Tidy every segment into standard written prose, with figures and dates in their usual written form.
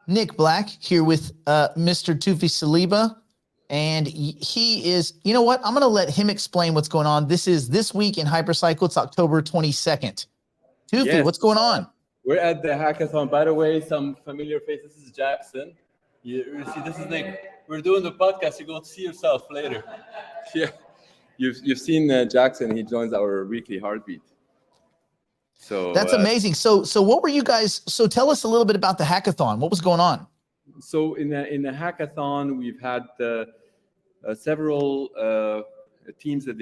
Nick Black here with Mr. Toufii Saliba. And he is, you know what? I'm going to let him explain what's going on. This is This Week in Hypercycle. It's October 22nd. Toufii, yes. What's going on? We're at the hackathon. By the way, some familiar faces. This is Jackson. You see, this is Nick. We're doing the podcast. You're going to see yourself later. Yeah, you've seen Jackson. He joins our weekly heartbeat. So that's amazing. So what were you guys? So tell us a little bit about the hackathon. What was going on? So in the hackathon, we've had several teams that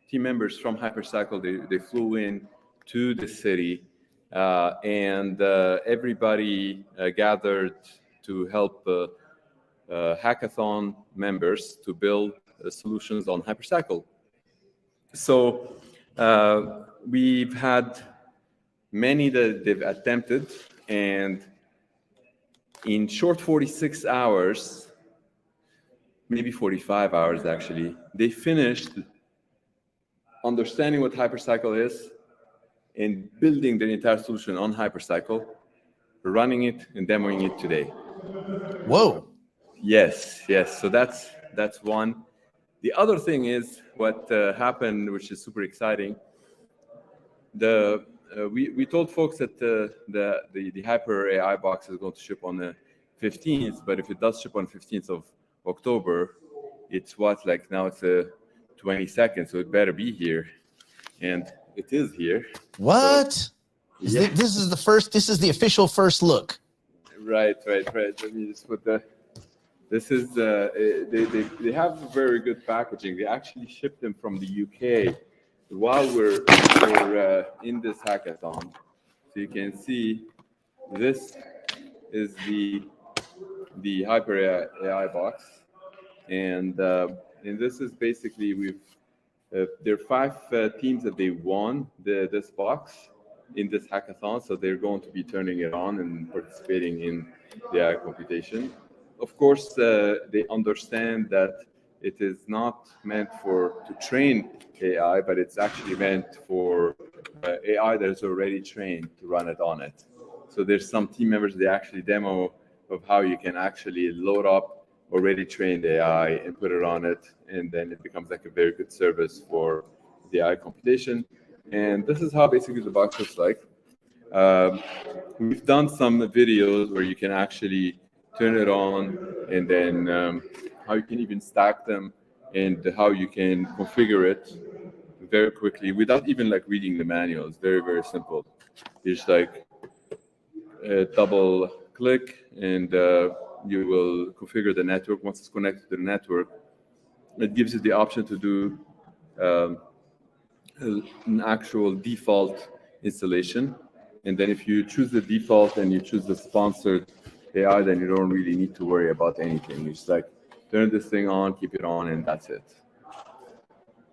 team members from HyperCycle. They flew in to the city, and everybody gathered to help hackathon members to build solutions on HyperCycle. So we've had many that they've attempted, and in short 46 hours, maybe 45 hours actually, they finished understanding what HyperCycle is and building the entire solution on HyperCycle, running it and demoing it today. Whoa. Yes. So that's one. The other thing is what happened, which is super exciting. We told folks that the HyperAI box is going to ship on the 15th, but if it does ship on 15th of October, it's now it's the 22nd, so it better be here, and it is here. What? So, yeah. This is the official first look. Right. Let me just put that. This is they have very good packaging. They actually shipped them from the UK while we're in this hackathon. So you can see this is the HyperAI box, and this is basically there are 5 teams that they won this box in this hackathon, so they're going to be turning it on and participating in the AI computation. Of course, they understand that it is not meant to train AI, but it's actually meant for AI that is already trained to run it on it. So there's some team members, they actually demo of how you can actually load up already trained AI and put it on it, and then it becomes like a very good service for the AI computation. And this is how basically the box looks like. We've done some videos where you can actually turn it on, and then how you can even stack them, and how you can configure it very quickly without even reading the manual. It's very, very simple. You just double click, and you will configure the network. Once it's connected to the network, it gives you the option to do an actual default installation. And then if you choose the default and you choose the sponsored AI, then you don't really need to worry about anything. You just turn this thing on, keep it on, and that's it.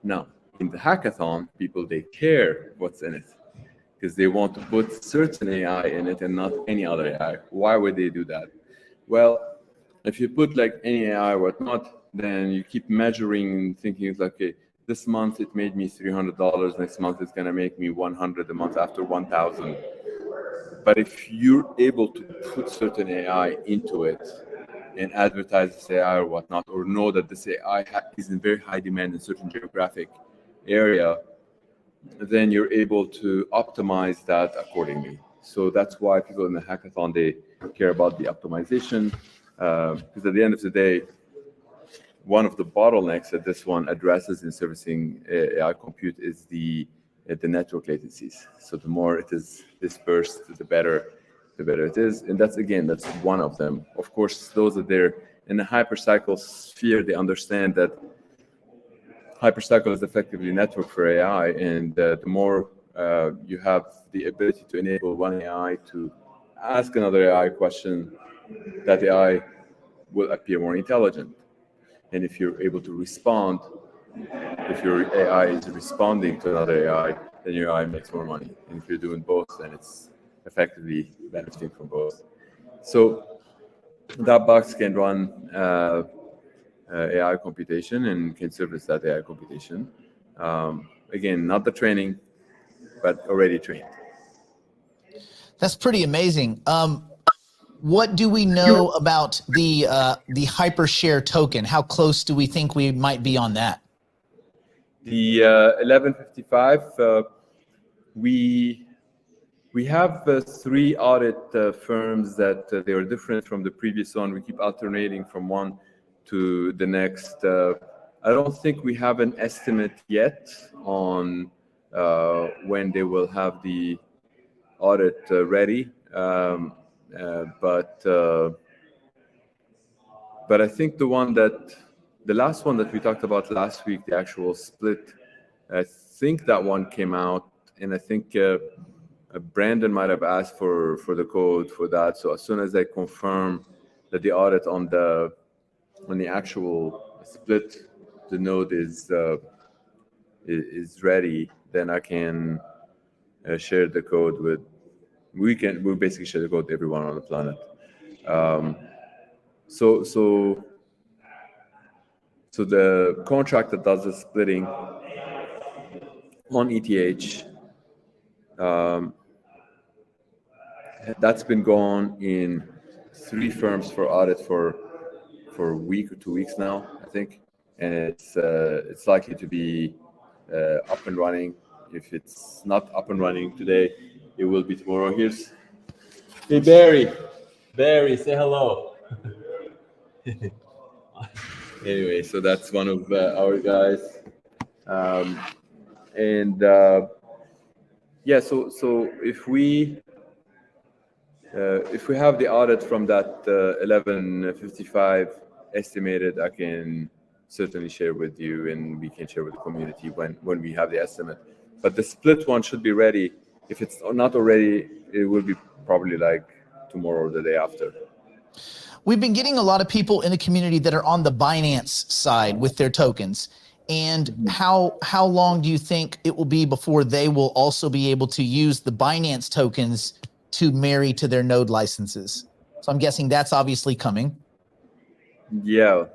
Now, in the hackathon, people, they care what's in it because they want to put certain AI in it and not any other AI. Why would they do that? Well, if you put any AI or whatnot, then you keep measuring and thinking it's okay, this month it made me $300, next month it's gonna make me $100, the month after $1,000. But if you're able to put certain AI into it and advertise this AI or whatnot, or know that this AI is in very high demand in certain geographic area, then you're able to optimize that accordingly. So that's why people in the hackathon, they care about the optimization, because at the end of the day, one of the bottlenecks that this one addresses in servicing AI compute is the network latencies. So the more it is dispersed, the better it is. And that's one of them. Of course, those that they're in the hypercycle sphere, they understand that hypercycle is effectively a network for AI, and the more you have the ability to enable one AI to ask another AI question, that AI will appear more intelligent. And if you're able to respond, if your AI is responding to another AI, then your AI makes more money. And if you're doing both, then it's effectively benefiting from both. So that box can run AI computation and can service that AI computation. Again, not the training, but already trained. That's pretty amazing. What do we know about the HyperShare token? How close do we think we might be on that? The 1155, we have 3 audit firms that they are different from the previous one. We keep alternating from one to the next. I don't think we have an estimate yet on when they will have the audit ready. But I think the last one that we talked about last week, the actual split, I think that one came out, and I think Brandon might have asked for the code for that. So as soon as I confirm that the audit on the actual split, the node is ready, then I can share the code with. We'll basically share the code with everyone on the planet. So the contract that does the splitting on ETH, that's been gone in 3 firms for audit for a week or 2 weeks now, I think, and it's likely to be up and running. If it's not up and running today, it will be tomorrow. Hey Barry, say hello. Anyway, so that's one of our guys, and yeah. So if we have the audit from that 1155 estimated, I can certainly share with you, and we can share with the community when we have the estimate. But the split one should be ready. If it's not already, it will be probably like tomorrow or the day after. We've been getting a lot of people in the community that are on the Binance side with their tokens. And how long do you think it will be before they will also be able to use the Binance tokens to marry to their node licenses? So I'm guessing that's obviously coming. Yeah.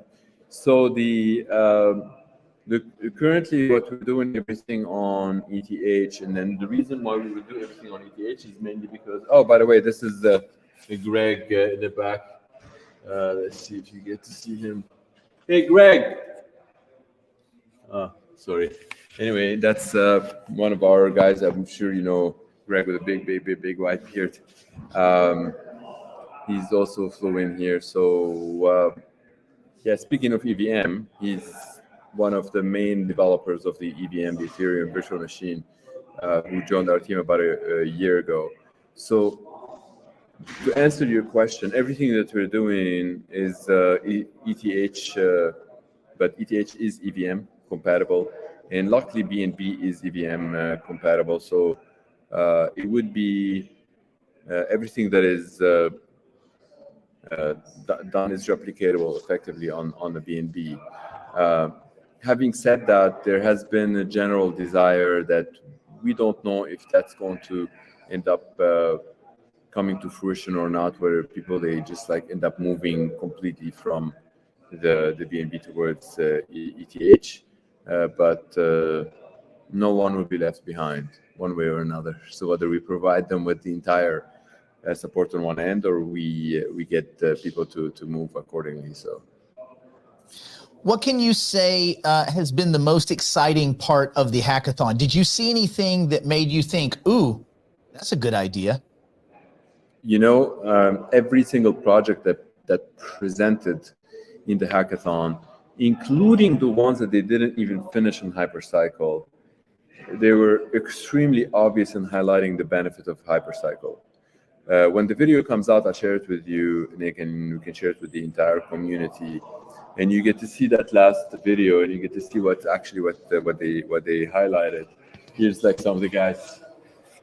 So the currently what we're doing everything on ETH, and then the reason why we would do everything on ETH is mainly because, oh, by the way, this is the Greg in the back. Let's see if you get to see him. Hey, Greg. Sorry. Anyway, that's one of our guys. I'm sure you know Greg with a big white beard. He's also flew here. So yeah, speaking of EVM, he's one of the main developers of the EVM, the Ethereum virtual machine, who joined our team about a year ago. So to answer your question, everything that we're doing is ETH, but ETH is EVM compatible, and luckily BNB is EVM compatible. So it would be everything that is done is replicatable effectively on the BNB. Having said that, there has been a general desire that we don't know if that's going to end up coming to fruition or not, where people they just like end up moving completely from the BNB towards ETH, but no one will be left behind one way or another. So whether we provide them with the entire support on one end, or we get people to move accordingly. So what can you say has been the most exciting part of the hackathon? Did you see anything that made you think, ooh, that's a good idea? You know, every single project that presented in the hackathon, including the ones that they didn't even finish in HyperCycle, they were extremely obvious in highlighting the benefit of HyperCycle. When the video comes out, I'll share it with you, Nick, and we can share it with the entire community. And you get to see that last video, and you get to see what they highlighted. Here's like some of the guys.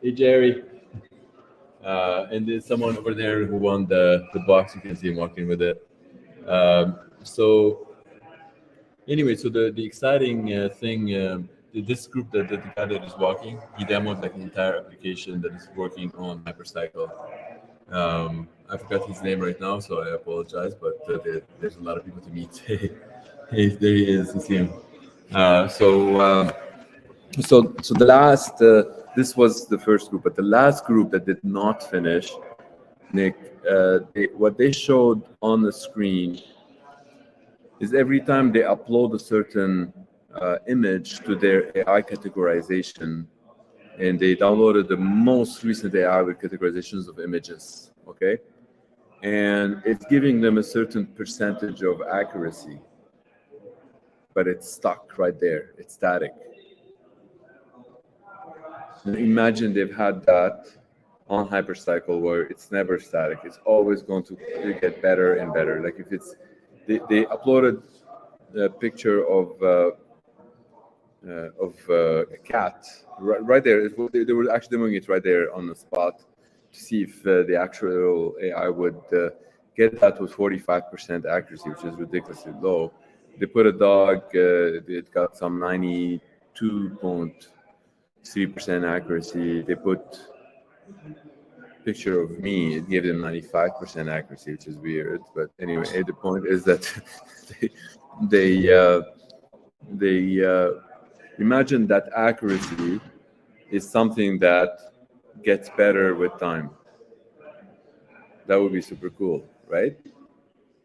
Hey, Jerry. And there's someone over there who won the box. You can see him walking with it. So anyway, so the exciting thing, this group that the guy that is walking, he demoed like an entire application that is working on HyperCycle. I forgot his name right now, so I apologize, but there's a lot of people to meet. Hey, there he is. You see him. So the last, this was the first group, but the last group that did not finish Nick, what they showed on the screen is every time they upload a certain image to their AI categorization, and they downloaded the most recent AI with categorizations of images, okay? And it's giving them a certain percentage of accuracy, but it's stuck right there. It's static. And imagine they've had that on Hypercycle where it's never static. It's always going to get better and better. Like if it's, they uploaded a picture of a cat right there. They were actually doing it right there on the spot to see if the actual AI would get that with 45% accuracy, which is ridiculously low. They put a dog, it got some 92.3% accuracy. They put picture of me, it gave them 95% accuracy, which is weird. But anyway, the point is that they imagine that accuracy is something that gets better with time. That would be super cool, right?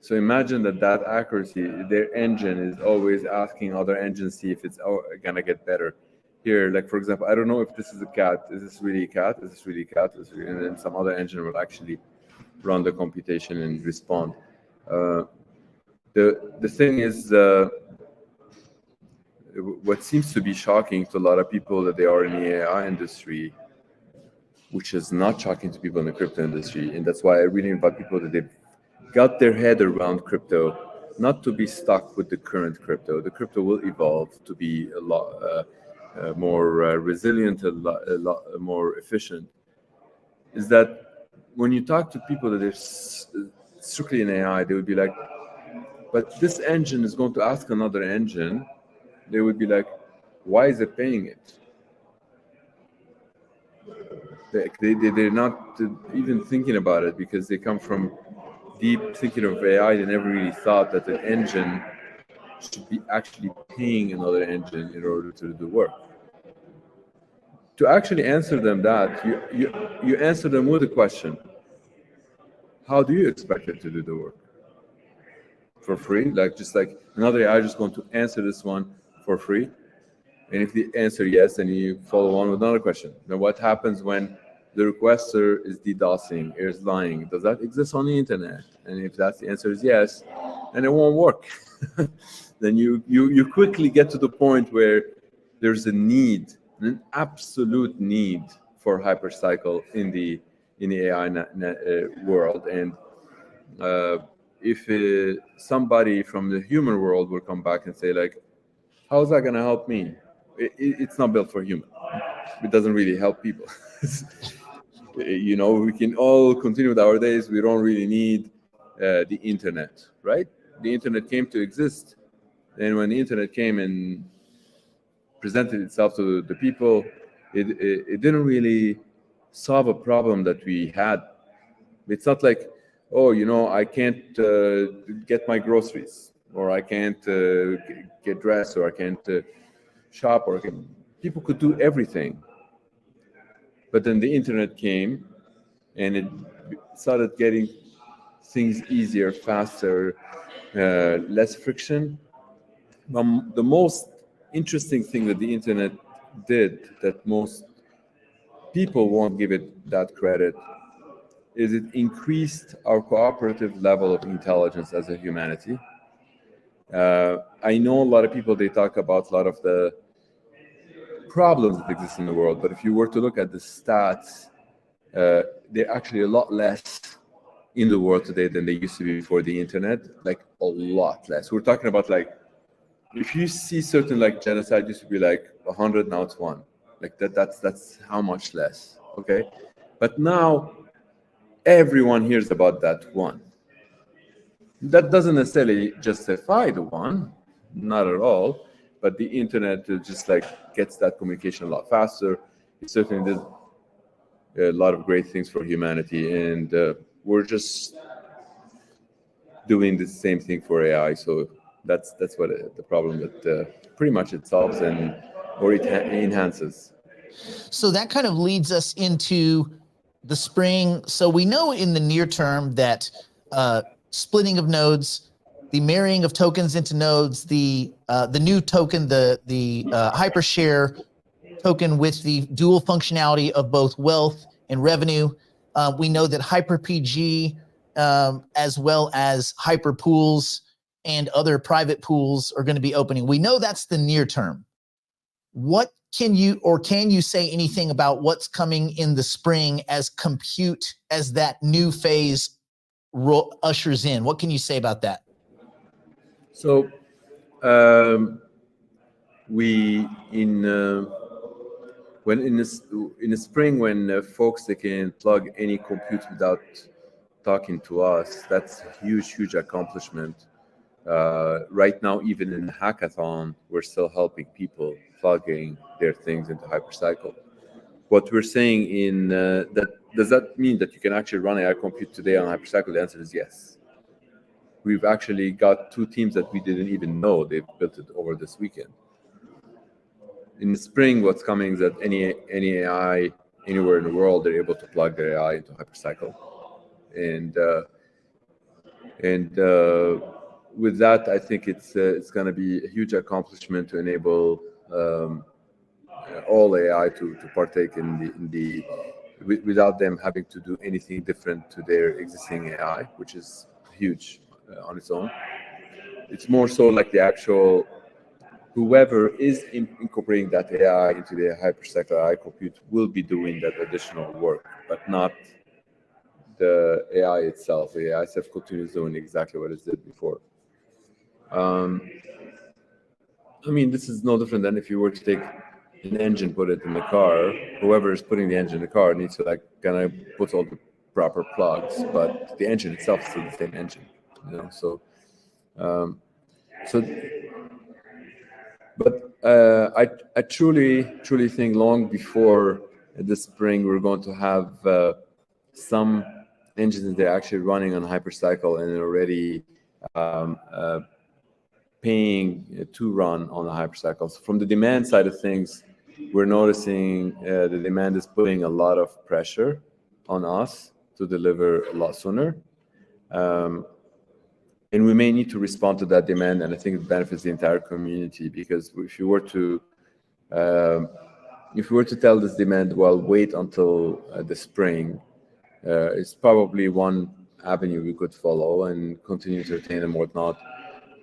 So imagine that accuracy, their engine is always asking other engines, see if it's gonna get better. Here, like for example, I don't know if this is a cat. Is this really a cat? Is this really a cat? And then some other engine will actually run the computation and respond. The thing is, what seems to be shocking to a lot of people that they are in the AI industry, which is not shocking to people in the crypto industry, and that's why I really invite people that they've got their head around crypto, not to be stuck with the current crypto. The crypto will evolve to be a lot more resilient, a lot more efficient. Is that when you talk to people that are strictly in AI, they would be like, but this engine is going to ask another engine. They would be like, why is it paying it? They're not even thinking about it because they come from deep thinking of AI. They never really thought that an engine should be actually paying another engine in order to do the work. To actually answer them that, you answer them with a question. How do you expect it to do the work? For free? Like just like another AI just going to answer this one for free? And if the answer yes, then you follow on with another question. Now what happens when the requester is DDoSing, is lying? Does that exist on the internet? And if that's the answer is yes, then it won't work. Then you quickly get to the point where there's a need, an absolute need for hypercycle in the AI world. And if somebody from the human world will come back and say like, how's that going to help me? It's not built for human. It doesn't really help people. You know, we can all continue with our days. We don't really need the internet, right? The internet came to exist. And when the internet came and presented itself to the people, it didn't really solve a problem that we had. It's not like, oh, you know, I can't get my groceries, or I can't get dressed, or I can't shop, or people could do everything. But then the internet came and it started getting things easier, faster, less friction. The most interesting thing that the internet did that most people won't give it that credit is it increased our cooperative level of intelligence as a humanity. I know a lot of people, they talk about a lot of the problems that exist in the world, but if you were to look at the stats, they're actually a lot less in the world today than they used to be before the internet, like a lot less. We're talking about like, if you see certain like genocide used to be like 100, now it's 1. Like that's how much less, okay? But now everyone hears about that 1. That doesn't necessarily justify the 1, not at all, but the internet just like gets that communication a lot faster. It certainly did a lot of great things for humanity, and we're just doing the same thing for AI. So that's what the problem that pretty much it solves or it enhances. So that kind of leads us into the spring. So we know in the near term that splitting of nodes, the marrying of tokens into nodes, the new token, the hypershare token with the dual functionality of both wealth and revenue. We know that HyperPG, as well as hyperpools and other private pools are going to be opening. We know that's the near term. What can you say anything about what's coming in the spring as compute, as that new phase ushers in? What can you say about that? So when in the spring, when folks, they can plug any compute without talking to us, that's a huge accomplishment. Right now, even in the hackathon, we're still helping people plugging their things into HyperCycle. What we're saying in does that mean that you can actually run AI compute today on HyperCycle? The answer is yes. We've actually got 2 teams that we didn't even know they've built it over this weekend. In the spring, what's coming is that any AI anywhere in the world, they're able to plug their AI into HyperCycle, and with that, I think it's going to be a huge accomplishment to enable all AI to partake in the without them having to do anything different to their existing AI, which is huge on its own. It's more so like the actual whoever is incorporating that AI into the HyperCycle.ai compute will be doing that additional work, but not the AI itself. The AI itself continues doing exactly what it did before. I mean, this is no different than if you were to take an engine, put it in the car. Whoever is putting the engine in the car needs to kind of put all the proper plugs, but the engine itself is still the same engine, So, but I truly think long before this spring we're going to have some engines that are actually running on HyperCycle and already paying to run on the HyperCycle. So from the demand side of things, we're noticing the demand is putting a lot of pressure on us to deliver a lot sooner. And we may need to respond to that demand, and I think it benefits the entire community, because if you were to tell this demand, well, wait until the spring, it's probably one avenue we could follow and continue to retain and whatnot.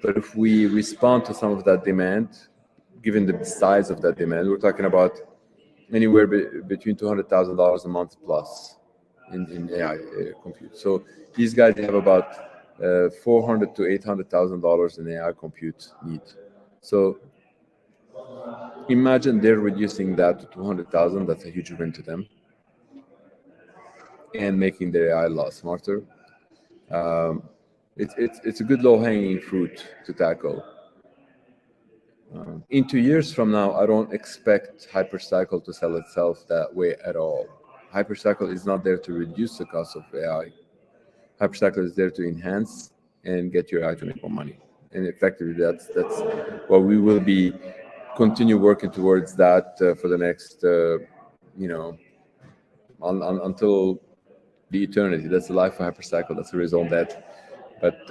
But if we respond to some of that demand, given the size of that demand, we're talking about anywhere between $200,000 a month plus in AI compute. So these guys have about $400,000 to $800,000 in AI compute need. So imagine they're reducing that to 200,000. That's a huge win to them, and making their AI a lot smarter. It's a good low-hanging fruit to tackle. In 2 years from now, I don't expect HyperCycle to sell itself that way at all. HyperCycle is not there to reduce the cost of AI. HyperCycle is there to enhance and get your AI to make more money. And effectively, that's what we will be continue working towards that for the next, until the eternity. That's the life of HyperCycle. That's the result of that. But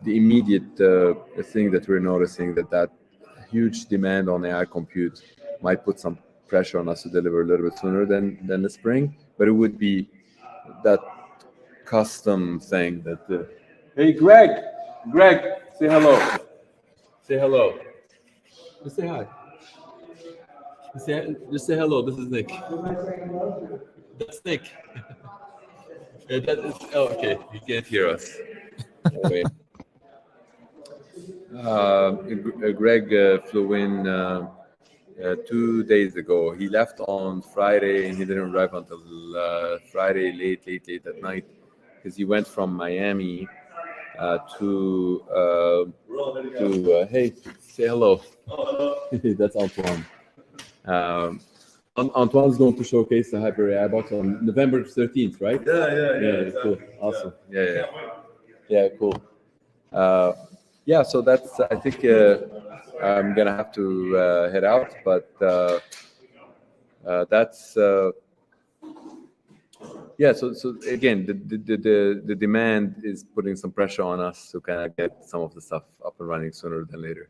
the immediate thing that we're noticing that huge demand on AI compute might put some pressure on us to deliver a little bit sooner than the spring. But it would be that custom thing that. Hey, Greg, say hello. Say hello. Just say hi. Just say hello. This is Nick. That's Nick. That is, okay. You can't hear us. Anyway. Greg flew in 2 days ago. He left on Friday and he didn't arrive until Friday late at night, because he went from Miami to hey, say hello. That's Antoine. Antoine's going to showcase the HyperAI box on November 13th, right? Yeah. Cool. Awesome. Yeah. Cool. Yeah, so that's, I think I'm going to have to head out, but that's Yeah, so again, the demand is putting some pressure on us to kind of get some of the stuff up and running sooner than later.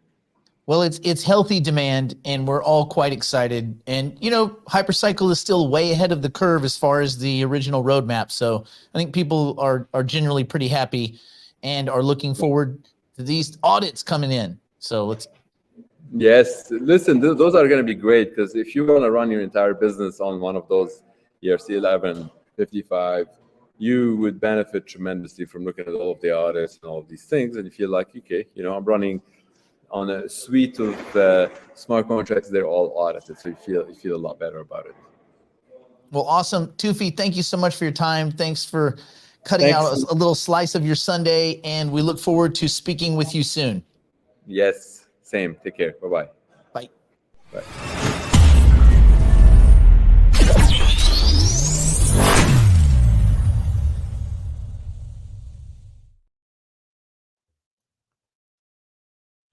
Well, it's healthy demand, and we're all quite excited. And Hypercycle is still way ahead of the curve as far as the original roadmap. So I think people are generally pretty happy and are looking forward to these audits coming in. So let's. Yes, listen, those are going to be great, because if you want to run your entire business on one of those ERC 11, 55, you would benefit tremendously from looking at all of the audits and all of these things, and you feel like, okay, I'm running on a suite of smart contracts. They're all audited, so you feel a lot better about it. Well, awesome. Toufii, thank you so much for your time. Thanks for cutting out a little slice of your Sunday, and we look forward to speaking with you soon. Yes, same. Take care. Bye-bye. Bye. Bye.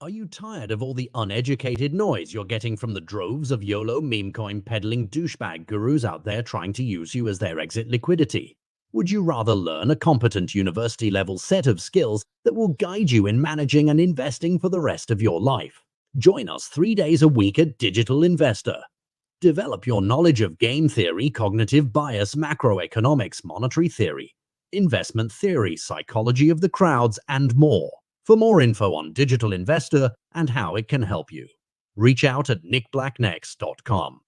Are you tired of all the uneducated noise you're getting from the droves of YOLO meme coin peddling douchebag gurus out there trying to use you as their exit liquidity? Would you rather learn a competent university-level set of skills that will guide you in managing and investing for the rest of your life? Join us 3 days a week at Digital Investor. Develop your knowledge of game theory, cognitive bias, macroeconomics, monetary theory, investment theory, psychology of the crowds, and more. For more info on Digital Investor and how it can help you, reach out at nickblacknext.com.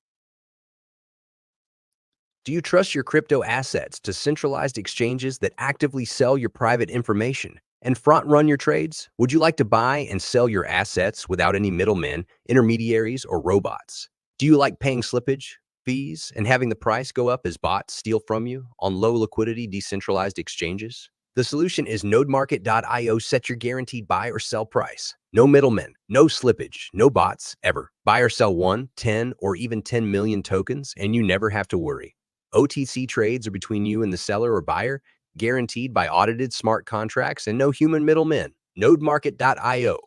Do you trust your crypto assets to centralized exchanges that actively sell your private information and front-run your trades? Would you like to buy and sell your assets without any middlemen, intermediaries, or robots? Do you like paying slippage, fees, and having the price go up as bots steal from you on low-liquidity decentralized exchanges? The solution is nodemarket.io. Set your guaranteed buy or sell price. No middlemen, no slippage, no bots, ever. Buy or sell 1, 10, or even 10 million tokens, and you never have to worry. OTC trades are between you and the seller or buyer, guaranteed by audited smart contracts and no human middlemen. Nodemarket.io.